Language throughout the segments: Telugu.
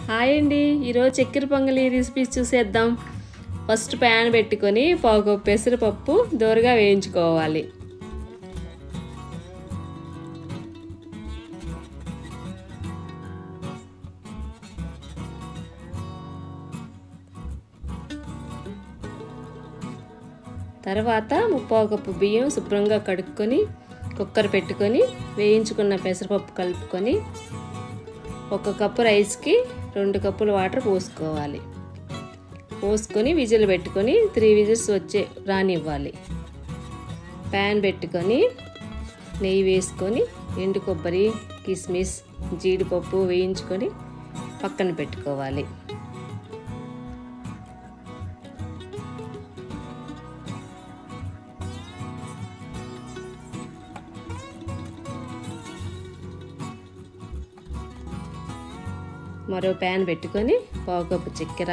హాయ్ అండి, ఈరోజు చక్కెర పొంగలి రెసిపీస్ చూసేద్దాం. ఫస్ట్ ప్యాన్ పెట్టుకొని పావు కప్పు పెసరపప్పు దోరగా వేయించుకోవాలి. తర్వాత ముప్పావు కప్పు బియ్యం శుభ్రంగా కడుక్కొని కుక్కర్ పెట్టుకొని వేయించుకున్న పెసరపప్పు కలుపుకొని 1 కప్పు రైస్కి 2 కప్పుల వాటర్ పోసుకోవాలి. పోసుకొని విజిల్ పెట్టుకొని 3 విజిల్స్ వచ్చే రానివ్వాలి. ప్యాన్ పెట్టుకొని నెయ్యి వేసుకొని ఎండు కొబ్బరి, కిస్మిస్, జీడిపప్పు వేయించుకొని పక్కన పెట్టుకోవాలి. మరో ప్యాన్ పెట్టుకొని పావు కప్పు చక్కెర,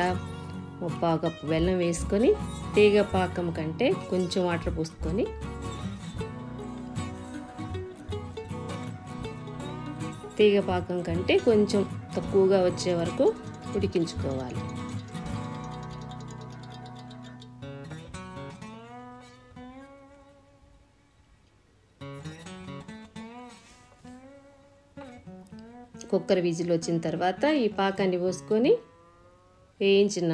ముప్పావు కప్పు బెల్లం వేసుకొని తీగ పాకం కంటే కొంచెం వాటర్ పోసుకొని తీగ పాకం కంటే కొంచెం తక్కువగా వచ్చే వరకు ఉడికించుకోవాలి. కుక్కర్ విజిల్ వచ్చిన తర్వాత ఈ పాకాన్ని పోసుకొని వేయించిన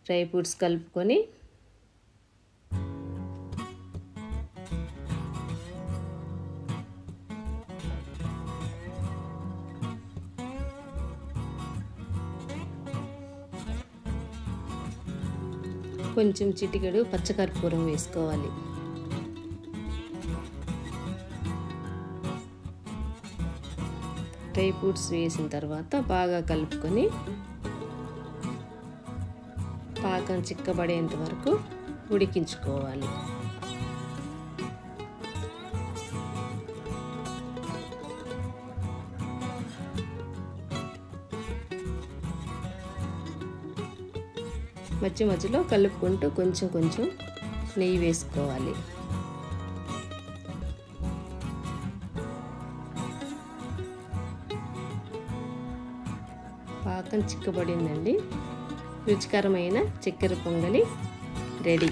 డ్రై ఫ్రూట్స్ కలుపుకొని కొంచెం చిటికెడు పచ్చకర్పూరం వేసుకోవాలి. డ్రై ఫ్రూట్స్ వేసిన తర్వాత బాగా కలుపుకొని పాకం చిక్కబడేంత వరకు ఉడికించుకోవాలి. మధ్య మధ్యలో కలుపుకుంటూ కొంచెం కొంచెం నెయ్యి వేసుకోవాలి. పాకం చిక్కబడిందండి. రుచికరమైన చక్కెర పొంగలి రెడీ.